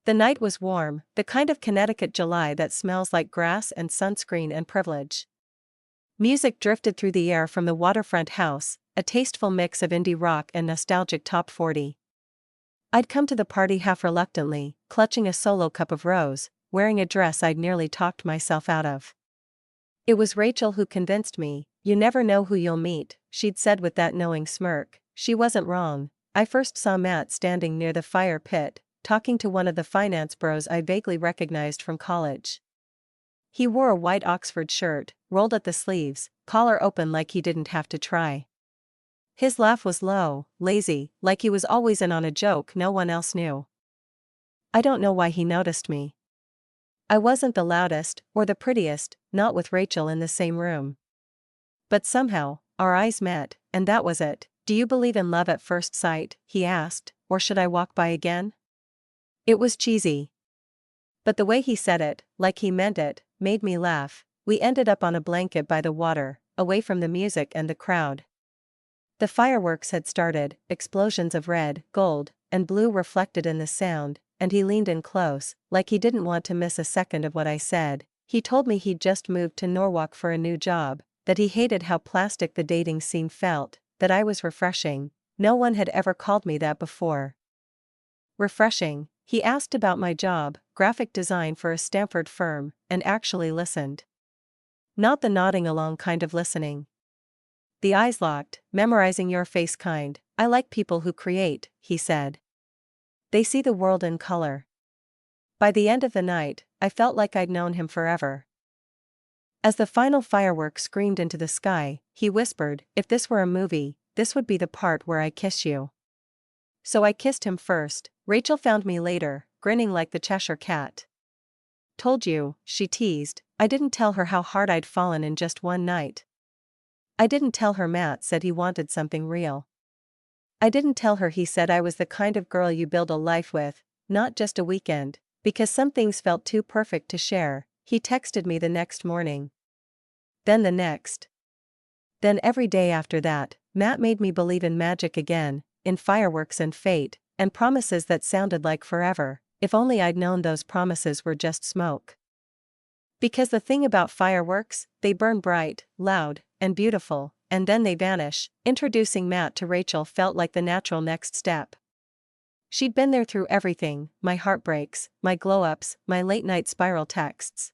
The night was warm, the kind of Connecticut July that smells like grass and sunscreen and privilege. Music drifted through the air from the waterfront house, a tasteful mix of indie rock and nostalgic top 40. I'd come to the party half reluctantly, clutching a solo cup of rose, wearing a dress I'd nearly talked myself out of. It was Rachel who convinced me. You never know who you'll meet, she'd said with that knowing smirk. She wasn't wrong. I first saw Matt standing near the fire pit, talking to one of the finance bros I vaguely recognized from college. He wore a white Oxford shirt, rolled at the sleeves, collar open like he didn't have to try. His laugh was low, lazy, like he was always in on a joke no one else knew. I don't know why he noticed me. I wasn't the loudest, or the prettiest, not with Rachel in the same room. But somehow, our eyes met, and that was it. Do you believe in love at first sight, he asked, or should I walk by again? It was cheesy. But the way he said it, like he meant it, made me laugh. We ended up on a blanket by the water, away from the music and the crowd. The fireworks had started, explosions of red, gold, and blue reflected in the sound, and he leaned in close, like he didn't want to miss a second of what I said. He told me he'd just moved to Norwalk for a new job, that he hated how plastic the dating scene felt, that I was refreshing. No one had ever called me that before. Refreshing. He asked about my job, graphic design for a Stanford firm, and actually listened. Not the nodding along kind of listening. The eyes locked, memorizing your face kind. I like people who create, he said. They see the world in color. By the end of the night, I felt like I'd known him forever. As the final firework screamed into the sky, he whispered, if this were a movie, this would be the part where I kiss you. So I kissed him first. Rachel found me later, grinning like the Cheshire Cat. Told you, she teased. I didn't tell her how hard I'd fallen in just one night. I didn't tell her Matt said he wanted something real. I didn't tell her he said I was the kind of girl you build a life with, not just a weekend, because some things felt too perfect to share. He texted me the next morning. Then the next. Then every day after that, Matt made me believe in magic again, in fireworks and fate, and promises that sounded like forever. If only I'd known those promises were just smoke. Because the thing about fireworks, they burn bright, loud, and beautiful, and then they vanish. Introducing Matt to Rachel felt like the natural next step. She'd been there through everything, my heartbreaks, my glow-ups, my late-night spiral texts.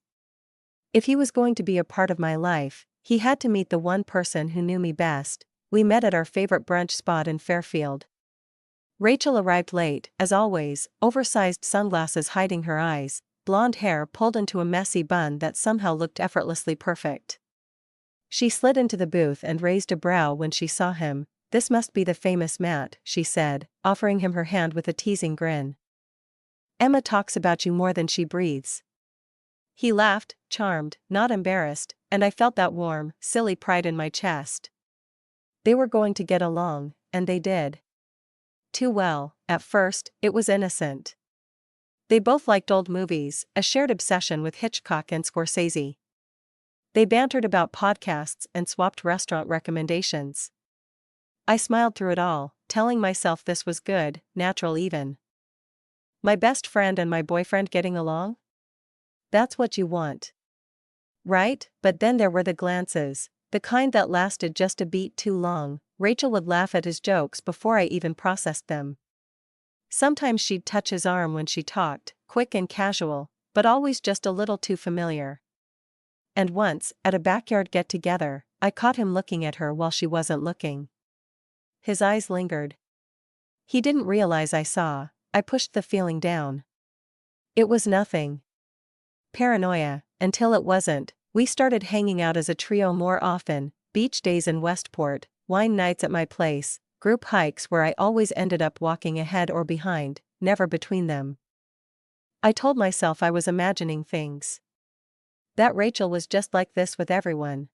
If he was going to be a part of my life, he had to meet the one person who knew me best. We met at our favorite brunch spot in Fairfield. Rachel arrived late, as always, oversized sunglasses hiding her eyes, blonde hair pulled into a messy bun that somehow looked effortlessly perfect. She slid into the booth and raised a brow when she saw him. This must be the famous Matt, she said, offering him her hand with a teasing grin. Emma talks about you more than she breathes. He laughed, charmed, not embarrassed, and I felt that warm, silly pride in my chest. They were going to get along, and they did. Too well. At first, it was innocent. They both liked old movies, a shared obsession with Hitchcock and Scorsese. They bantered about podcasts and swapped restaurant recommendations. I smiled through it all, telling myself this was good, natural even. My best friend and my boyfriend getting along? That's what you want. Right? But then there were the glances, the kind that lasted just a beat too long. Rachel would laugh at his jokes before I even processed them. Sometimes she'd touch his arm when she talked, quick and casual, but always just a little too familiar. And once, at a backyard get-together, I caught him looking at her while she wasn't looking. His eyes lingered. He didn't realize I saw. I pushed the feeling down. It was nothing. Paranoia, until it wasn't. We started hanging out as a trio more often, beach days in Westport, wine nights at my place, group hikes where I always ended up walking ahead or behind, never between them. I told myself I was imagining things. That Rachel was just like this with everyone.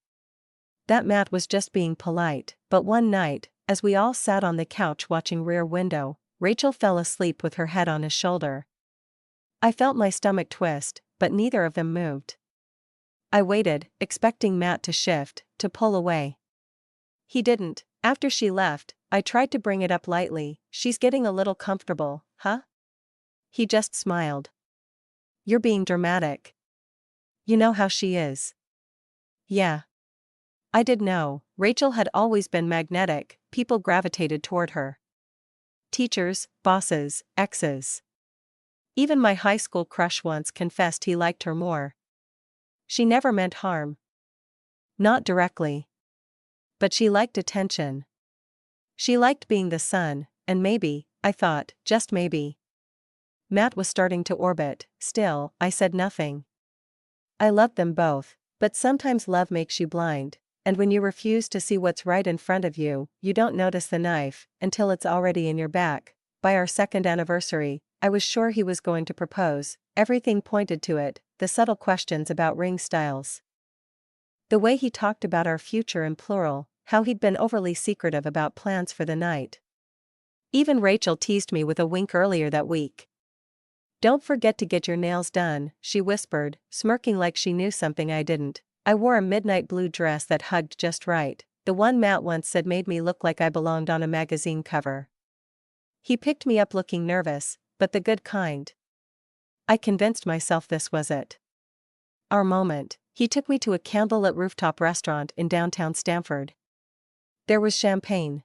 That Matt was just being polite. But one night, as we all sat on the couch watching Rear Window, Rachel fell asleep with her head on his shoulder. I felt my stomach twist, but neither of them moved. I waited, expecting Matt to shift, to pull away. He didn't. After she left, I tried to bring it up lightly. She's getting a little comfortable, huh? He just smiled. You're being dramatic. You know how she is. Yeah. I did know, Rachel had always been magnetic, people gravitated toward her. Teachers, bosses, exes. Even my high school crush once confessed he liked her more. She never meant harm. Not directly. But she liked attention. She liked being the sun, and maybe, I thought, just maybe. Matt was starting to orbit, still, I said nothing. I loved them both, but sometimes love makes you blind, and when you refuse to see what's right in front of you, you don't notice the knife, until it's already in your back. By our second anniversary, I was sure he was going to propose, everything pointed to it, the subtle questions about ring styles. The way he talked about our future in plural, how he'd been overly secretive about plans for the night. Even Rachel teased me with a wink earlier that week. Don't forget to get your nails done, she whispered, smirking like she knew something I didn't. I wore a midnight blue dress that hugged just right, the one Matt once said made me look like I belonged on a magazine cover. He picked me up looking nervous, but the good kind. I convinced myself this was it. Our moment. He took me to a candlelit rooftop restaurant in downtown Stamford. There was champagne.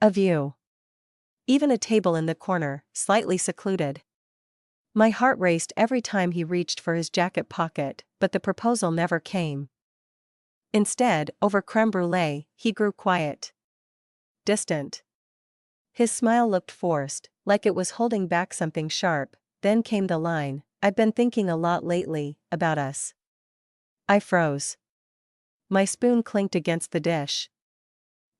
A view. Even a table in the corner, slightly secluded. My heart raced every time he reached for his jacket pocket, but the proposal never came. Instead, over creme brulee, he grew quiet. Distant. His smile looked forced, like it was holding back something sharp. Then came the line, I've been thinking a lot lately, about us. I froze. My spoon clinked against the dish.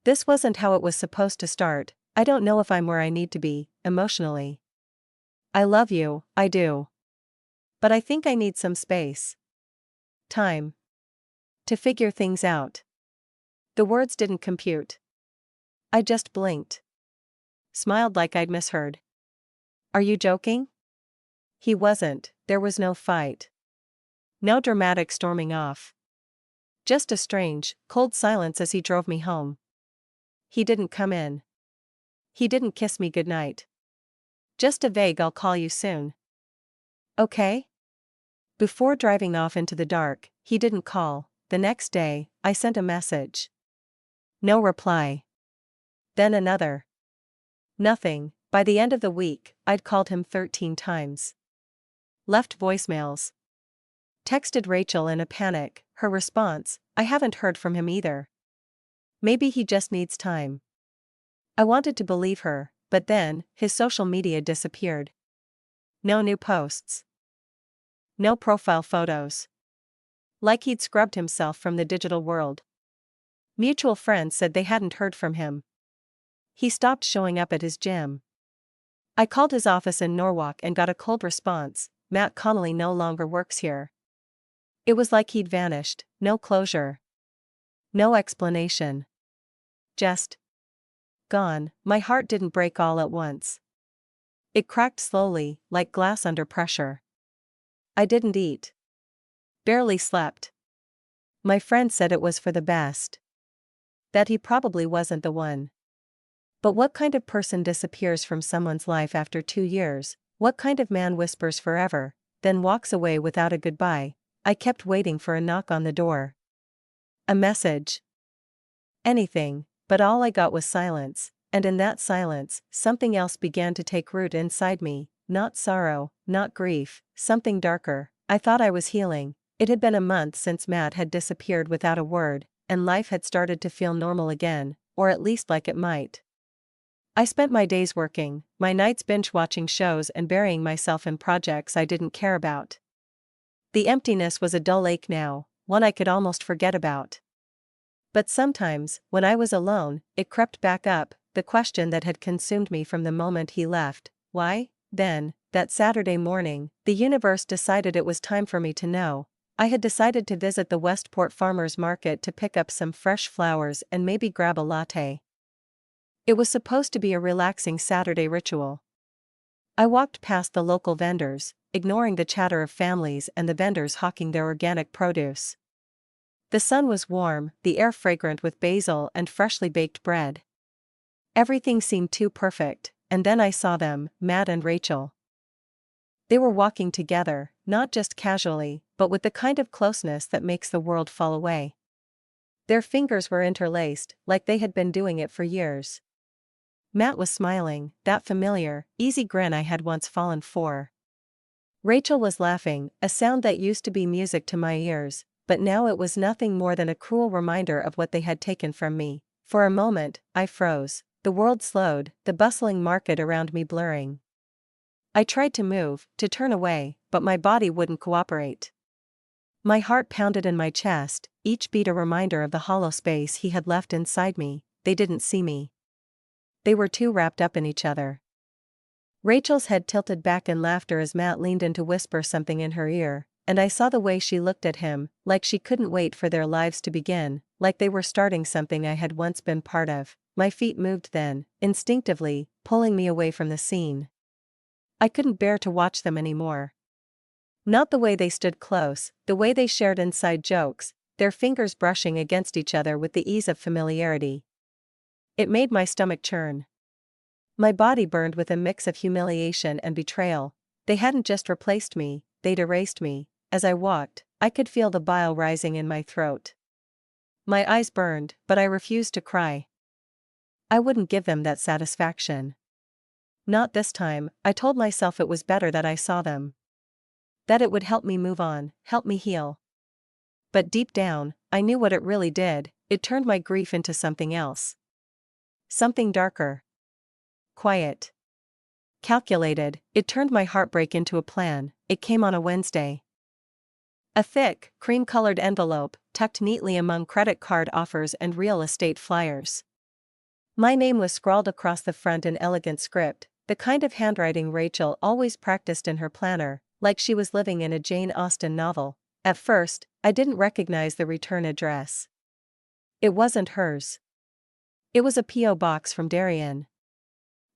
This wasn't how it was supposed to start. I don't know if I'm where I need to be, emotionally. I love you, I do. But I think I need some space. Time. To figure things out. The words didn't compute. I just blinked. Smiled like I'd misheard. Are you joking? He wasn't, there was no fight. No dramatic storming off. Just a strange, cold silence as he drove me home. He didn't come in. He didn't kiss me goodnight. Just a vague I'll call you soon. Okay? Before driving off into the dark, he didn't call. The next day, I sent a message. No reply. Then another. Nothing. By the end of the week, I'd called him 13 times. Left voicemails. Texted Rachel in a panic, her response, I haven't heard from him either. Maybe he just needs time. I wanted to believe her, but then, his social media disappeared. No new posts. No profile photos. Like he'd scrubbed himself from the digital world. Mutual friends said they hadn't heard from him. He stopped showing up at his gym. I called his office in Norwalk and got a cold response, Matt Connolly no longer works here. It was like he'd vanished, no closure. No explanation. Just gone. My heart didn't break all at once. It cracked slowly, like glass under pressure. I didn't eat. Barely slept. My friend said it was for the best. That he probably wasn't the one. But what kind of person disappears from someone's life after 2 years? What kind of man whispers forever, then walks away without a goodbye? I kept waiting for a knock on the door. A message. Anything, but all I got was silence, and in that silence, something else began to take root inside me, not sorrow, not grief, something darker. I thought I was healing. It had been a month since Matt had disappeared without a word, and life had started to feel normal again, or at least like it might. I spent my days working, my nights binge-watching shows and burying myself in projects I didn't care about. The emptiness was a dull ache now, one I could almost forget about. But sometimes, when I was alone, it crept back up, the question that had consumed me from the moment he left. Why? Then, that Saturday morning, the universe decided it was time for me to know. I had decided to visit the Westport Farmers Market to pick up some fresh flowers and maybe grab a latte. It was supposed to be a relaxing Saturday ritual. I walked past the local vendors, ignoring the chatter of families and the vendors hawking their organic produce. The sun was warm, the air fragrant with basil and freshly baked bread. Everything seemed too perfect, and then I saw them, Matt and Rachel. They were walking together, not just casually, but with the kind of closeness that makes the world fall away. Their fingers were interlaced, like they had been doing it for years. Matt was smiling, that familiar, easy grin I had once fallen for. Rachel was laughing, a sound that used to be music to my ears, but now it was nothing more than a cruel reminder of what they had taken from me. For a moment, I froze. The world slowed, the bustling market around me blurring. I tried to move, to turn away, but my body wouldn't cooperate. My heart pounded in my chest, each beat a reminder of the hollow space he had left inside me. They didn't see me. They were too wrapped up in each other. Rachel's head tilted back in laughter as Matt leaned in to whisper something in her ear, and I saw the way she looked at him, like she couldn't wait for their lives to begin, like they were starting something I had once been part of. My feet moved then, instinctively, pulling me away from the scene. I couldn't bear to watch them anymore. Not the way they stood close, the way they shared inside jokes, their fingers brushing against each other with the ease of familiarity. It made my stomach churn. My body burned with a mix of humiliation and betrayal. They hadn't just replaced me, they'd erased me. As I walked, I could feel the bile rising in my throat. My eyes burned, but I refused to cry. I wouldn't give them that satisfaction. Not this time. I told myself it was better that I saw them. That it would help me move on, help me heal. But deep down, I knew what it really did. It turned my grief into something else. Something darker. Quiet. Calculated. It turned my heartbreak into a plan. It came on a Wednesday. A thick, cream-colored envelope, tucked neatly among credit card offers and real estate flyers. My name was scrawled across the front in elegant script, the kind of handwriting Rachel always practiced in her planner, like she was living in a Jane Austen novel. At first, I didn't recognize the return address. It wasn't hers. It was a P.O. box from Darien.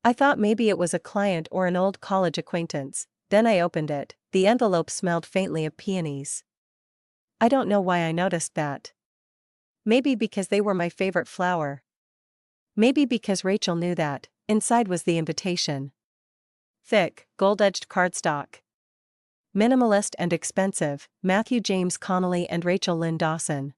I thought maybe it was a client or an old college acquaintance. Then I opened it. The envelope smelled faintly of peonies. I don't know why I noticed that. Maybe because they were my favorite flower. Maybe because Rachel knew that. Inside was the invitation. Thick, gold-edged cardstock. Minimalist and expensive, Matthew James Connolly and Rachel Lynn Dawson.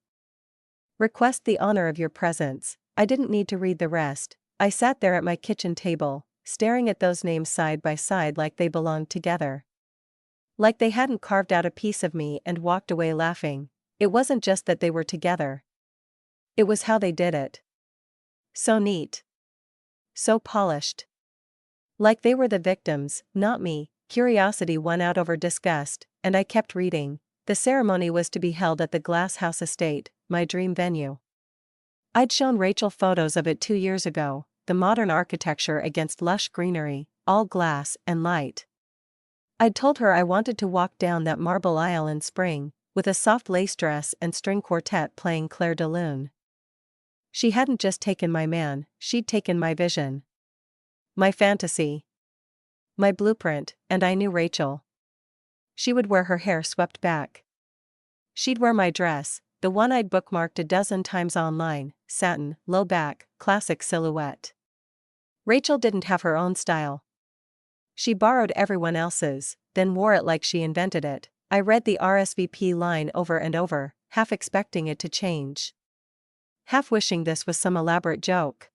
Request the honor of your presence. I didn't need to read the rest. I sat there at my kitchen table, staring at those names side by side like they belonged together. Like they hadn't carved out a piece of me and walked away laughing. It wasn't just that they were together. It was how they did it. So neat. So polished. Like they were the victims, not me. Curiosity won out over disgust, and I kept reading. The ceremony was to be held at the Glass House Estate, my dream venue. I'd shown Rachel photos of it 2 years ago, the modern architecture against lush greenery, all glass and light. I'd told her I wanted to walk down that marble aisle in spring, with a soft lace dress and string quartet playing Clair de Lune. She hadn't just taken my man, she'd taken my vision. My fantasy. My blueprint, and I knew Rachel. She would wear her hair swept back. She'd wear my dress, the one I'd bookmarked a dozen times online, satin, low back, classic silhouette. Rachel didn't have her own style. She borrowed everyone else's, then wore it like she invented it. I read the RSVP line over and over, half expecting it to change. Half wishing this was some elaborate joke.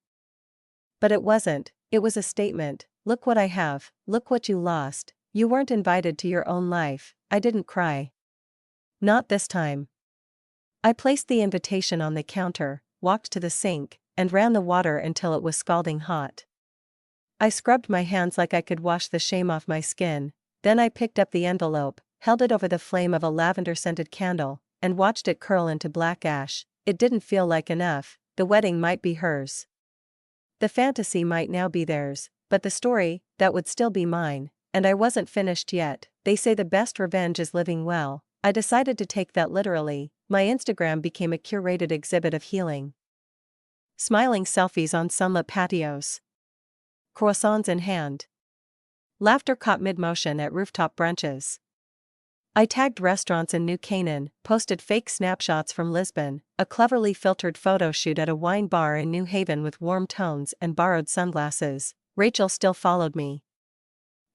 But it wasn't. It was a statement. Look what I have, look what you lost. You weren't invited to your own life. I didn't cry. Not this time. I placed the invitation on the counter, walked to the sink, and ran the water until it was scalding hot. I scrubbed my hands like I could wash the shame off my skin. Then I picked up the envelope, held it over the flame of a lavender-scented candle, and watched it curl into black ash. It didn't feel like enough. The wedding might be hers. The fantasy might now be theirs, but the story, that would still be mine, and I wasn't finished yet. They say the best revenge is living well. I decided to take that literally. My Instagram became a curated exhibit of healing. Smiling selfies on sunlit patios. Croissants in hand. Laughter caught mid-motion at rooftop brunches. I tagged restaurants in New Canaan, posted fake snapshots from Lisbon, a cleverly filtered photo shoot at a wine bar in New Haven with warm tones and borrowed sunglasses. Rachel still followed me.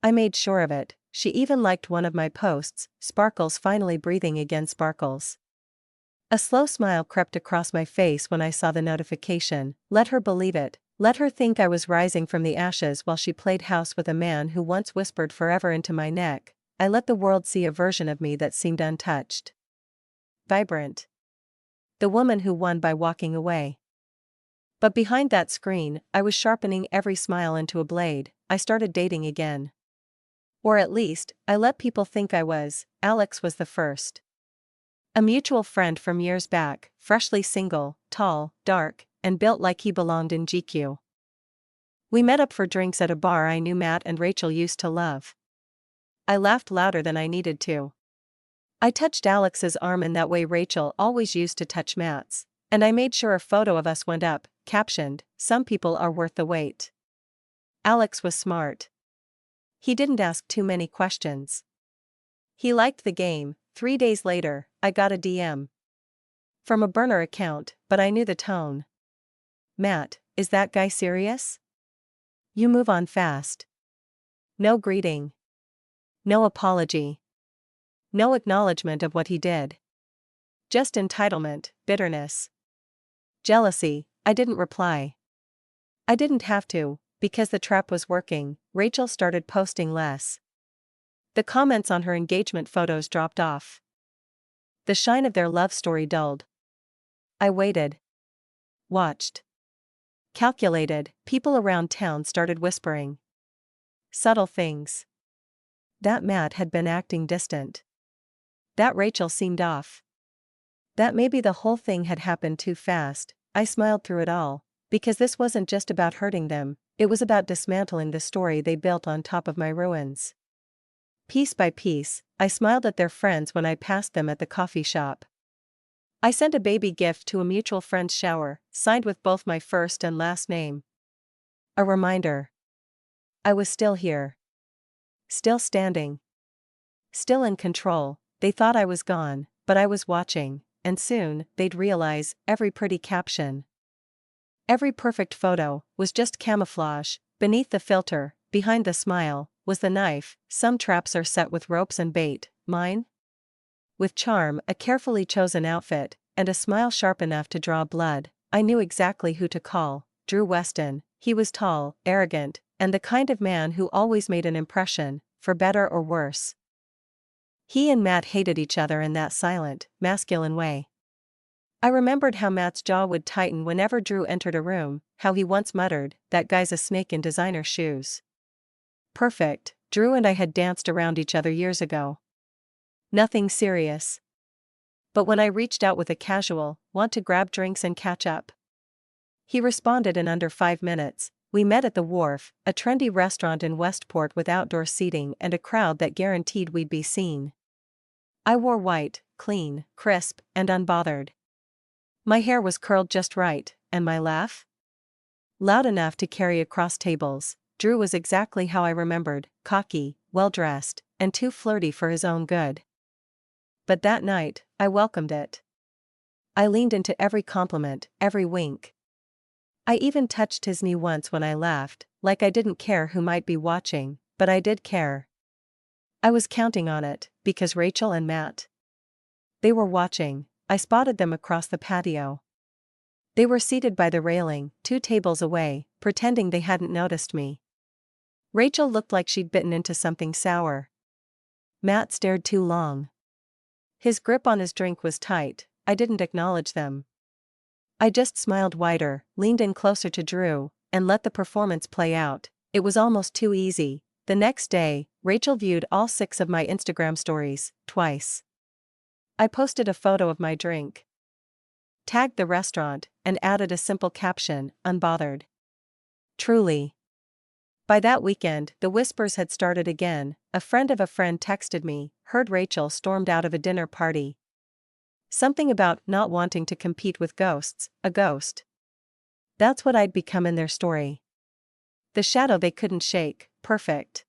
I made sure of it. She even liked one of my posts, sparkles finally breathing again sparkles. A slow smile crept across my face when I saw the notification. Let her believe it. Let her think I was rising from the ashes while she played house with a man who once whispered forever into my neck. I let the world see a version of me that seemed untouched. Vibrant. The woman who won by walking away. But behind that screen, I was sharpening every smile into a blade. I started dating again. Or at least, I let people think I was. Alex was the first. A mutual friend from years back, freshly single, tall, dark, and built like he belonged in GQ. We met up for drinks at a bar I knew Matt and Rachel used to love. I laughed louder than I needed to. I touched Alex's arm in that way Rachel always used to touch Matt's, and I made sure a photo of us went up, captioned, "Some people are worth the wait." Alex was smart. He didn't ask too many questions. He liked the game. 3 days later, I got a DM. From a burner account, but I knew the tone. "Matt, is that guy serious? You move on fast." No greeting. No apology. No acknowledgement of what he did. Just entitlement, bitterness. Jealousy. I didn't reply. I didn't have to, because the trap was working. Rachel started posting less. The comments on her engagement photos dropped off. The shine of their love story dulled. I waited. Watched. Calculated. People around town started whispering. Subtle things. That Matt had been acting distant. That Rachel seemed off. That maybe the whole thing had happened too fast. I smiled through it all, because this wasn't just about hurting them, it was about dismantling the story they built on top of my ruins. Piece by piece, I smiled at their friends when I passed them at the coffee shop. I sent a baby gift to a mutual friend's shower, signed with both my first and last name. A reminder. I was still here. Still standing. Still in control. They thought I was gone, but I was watching, and soon, they'd realize, every pretty caption, every perfect photo, was just camouflage. Beneath the filter, behind the smile, was the knife. Some traps are set with ropes and bait, mine? With charm, a carefully chosen outfit, and a smile sharp enough to draw blood, I knew exactly who to call. Drew Weston. He was tall, arrogant, and the kind of man who always made an impression, for better or worse. He and Matt hated each other in that silent, masculine way. I remembered how Matt's jaw would tighten whenever Drew entered a room, how he once muttered, "That guy's a snake in designer shoes." Perfect. Drew and I had danced around each other years ago. Nothing serious. But when I reached out with a casual, "Want to grab drinks and catch up?" he responded in under 5 minutes. We met at the Wharf, a trendy restaurant in Westport with outdoor seating and a crowd that guaranteed we'd be seen. I wore white, clean, crisp, and unbothered. My hair was curled just right, and my laugh? Loud enough to carry across tables. Drew was exactly how I remembered, cocky, well-dressed, and too flirty for his own good. But that night, I welcomed it. I leaned into every compliment, every wink. I even touched his knee once when I laughed, like I didn't care who might be watching, but I did care. I was counting on it, because Rachel and Matt. They were watching. I spotted them across the patio. They were seated by the railing, 2 tables away, pretending they hadn't noticed me. Rachel looked like she'd bitten into something sour. Matt stared too long. His grip on his drink was tight. I didn't acknowledge them. I just smiled wider, leaned in closer to Drew, and let the performance play out. It was almost too easy. The next day, Rachel viewed all 6 of my Instagram stories, twice. I posted a photo of my drink, tagged the restaurant, and added a simple caption, "Unbothered." Truly. By that weekend, the whispers had started again. A friend of a friend texted me, "Heard Rachel stormed out of a dinner party." Something about not wanting to compete with ghosts, a ghost. That's what I'd become in their story. The shadow they couldn't shake, perfect.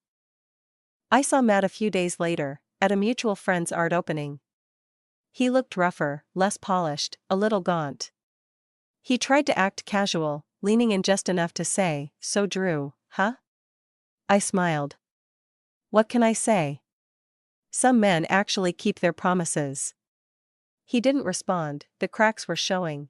I saw Matt a few days later, at a mutual friend's art opening. He looked rougher, less polished, a little gaunt. He tried to act casual, leaning in just enough to say, "So Drew, huh?" I smiled. What can I say? Some men actually keep their promises. He didn't respond, the cracks were showing.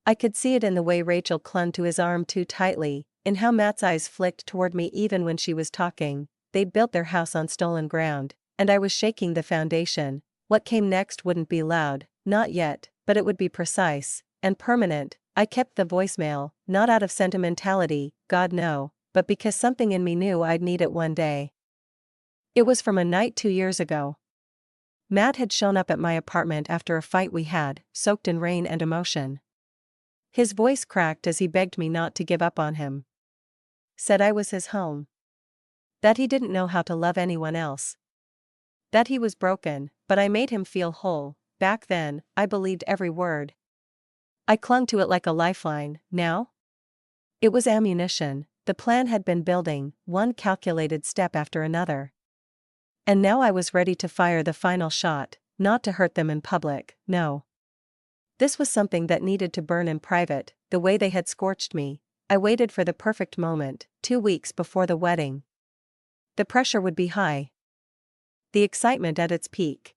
I could see it in the way Rachel clung to his arm too tightly, in how Matt's eyes flicked toward me even when she was talking. They'd built their house on stolen ground, and I was shaking the foundation. What came next wouldn't be loud, not yet, but it would be precise and permanent. I kept the voicemail, not out of sentimentality, God no, but because something in me knew I'd need it one day. It was from a night 2 years ago. Matt had shown up at my apartment after a fight we had, soaked in rain and emotion. His voice cracked as he begged me not to give up on him. Said I was his home. That he didn't know how to love anyone else. That he was broken, but I made him feel whole. Back then, I believed every word. I clung to it like a lifeline. Now? It was ammunition. The plan had been building, one calculated step after another. And now I was ready to fire the final shot, not to hurt them in public, no. This was something that needed to burn in private, the way they had scorched me. I waited for the perfect moment, 2 weeks before the wedding. The pressure would be high. The excitement at its peak.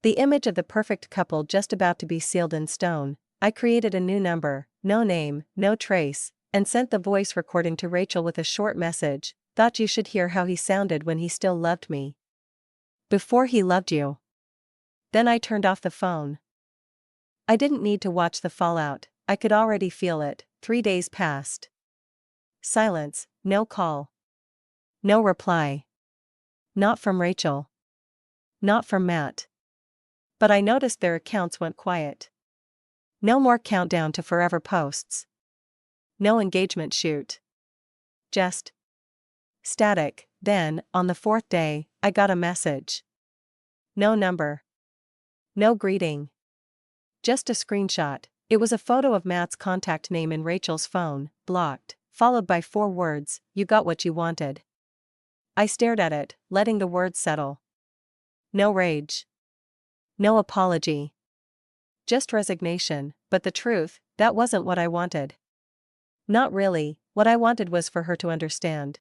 The image of the perfect couple just about to be sealed in stone. I created a new number, no name, no trace, and sent the voice recording to Rachel with a short message. Thought you should hear how he sounded when he still loved me. Before he loved you. Then I turned off the phone. I didn't need to watch the fallout, I could already feel it. 3 days passed. Silence, no call. No reply. Not from Rachel. Not from Matt. But I noticed their accounts went quiet. No more countdown to forever posts. No engagement shoot. Just static. Then, on the 4th day, I got a message. No number. No greeting. Just a screenshot. It was a photo of Matt's contact name in Rachel's phone, blocked, followed by 4 words, "You got what you wanted." I stared at it, letting the words settle. No rage. No apology. Just resignation, but the truth, that wasn't what I wanted. Not really. What I wanted was for her to understand.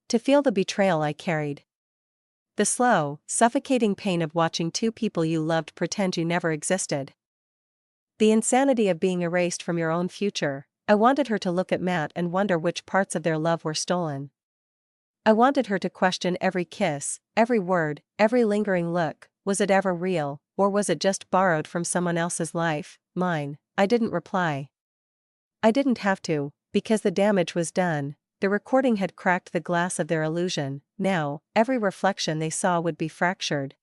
To feel the betrayal I carried. The slow, suffocating pain of watching 2 people you loved pretend you never existed. The insanity of being erased from your own future. I wanted her to look at Matt and wonder which parts of their love were stolen. I wanted her to question every kiss, every word, every lingering look. Was it ever real, or was it just borrowed from someone else's life, mine? I didn't reply. I didn't have to, because the damage was done. The recording had cracked the glass of their illusion. Now, every reflection they saw would be fractured.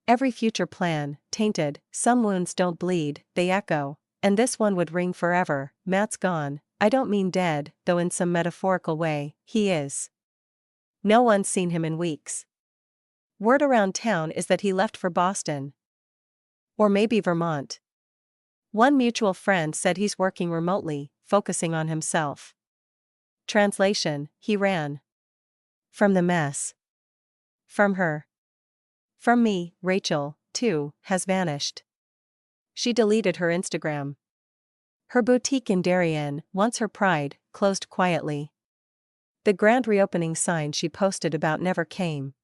Every future plan, tainted. Some wounds don't bleed, they echo. And this one would ring forever. Matt's gone. I don't mean dead, though in some metaphorical way, he is. No one's seen him in weeks. Word around town is that he left for Boston. Or maybe Vermont. One mutual friend said he's working remotely, focusing on himself. Translation, he ran. From the mess. From her. From me, Rachel, too, has vanished. She deleted her Instagram. Her boutique in Darien, once her pride, closed quietly. The grand reopening sign she posted about never came.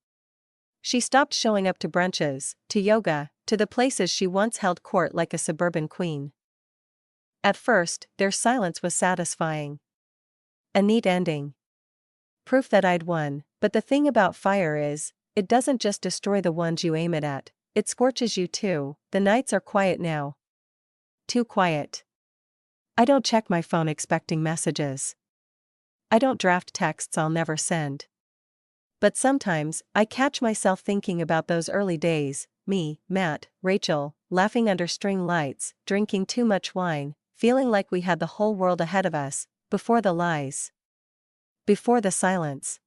She stopped showing up to brunches, to yoga, to the places she once held court like a suburban queen. At first, their silence was satisfying. A neat ending. Proof that I'd won, but the thing about fire is, it doesn't just destroy the ones you aim it at, it scorches you too. The nights are quiet now. Too quiet. I don't check my phone expecting messages. I don't draft texts I'll never send. But sometimes, I catch myself thinking about those early days, me, Matt, Rachel, laughing under string lights, drinking too much wine, feeling like we had the whole world ahead of us, before the lies. Before the silence.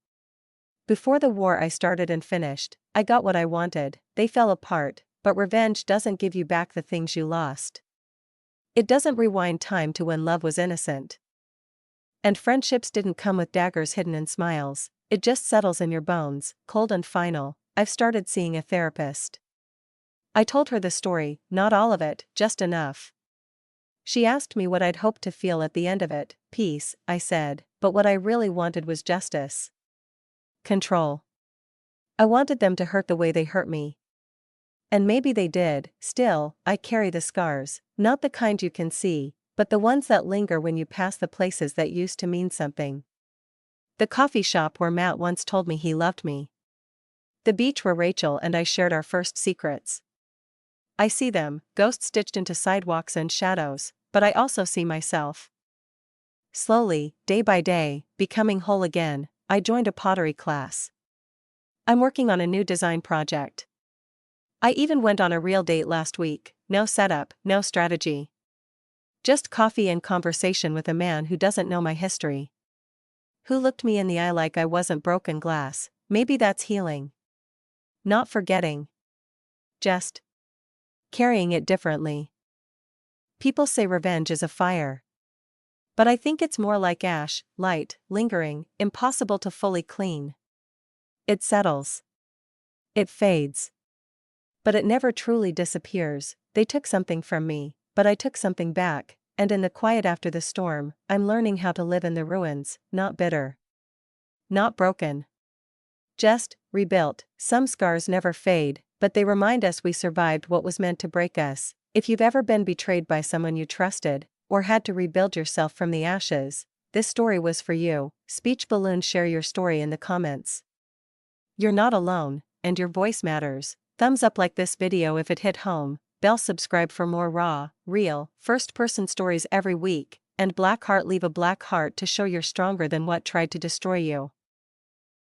Before the war I started and finished, I got what I wanted. They fell apart, but revenge doesn't give you back the things you lost. It doesn't rewind time to when love was innocent. And friendships didn't come with daggers hidden in smiles, it just settles in your bones, cold and final. I've started seeing a therapist. I told her the story, not all of it, just enough. She asked me what I'd hoped to feel at the end of it. Peace, I said, but what I really wanted was justice. Control. I wanted them to hurt the way they hurt me. And maybe they did. Still, I carry the scars, not the kind you can see, but the ones that linger when you pass the places that used to mean something. The coffee shop where Matt once told me he loved me. The beach where Rachel and I shared our first secrets. I see them, ghosts stitched into sidewalks and shadows, but I also see myself. Slowly, day by day, becoming whole again, I joined a pottery class. I'm working on a new design project. I even went on a real date last week, no setup, no strategy. Just coffee and conversation with a man who doesn't know my history. Who looked me in the eye like I wasn't broken glass. Maybe that's healing. Not forgetting. Just carrying it differently. People say revenge is a fire. But I think it's more like ash, light, lingering, impossible to fully clean. It settles. It fades. But it never truly disappears. They took something from me, but I took something back, and in the quiet after the storm, I'm learning how to live in the ruins, not bitter. Not broken. Just rebuilt. Some scars never fade, but they remind us we survived what was meant to break us. If you've ever been betrayed by someone you trusted, or had to rebuild yourself from the ashes, this story was for you. Speech balloons, share your story in the comments. You're not alone, and your voice matters. Thumbs up like this video if it hit home, bell subscribe for more raw, real, first-person stories every week, and black heart, leave a black heart to show you're stronger than what tried to destroy you.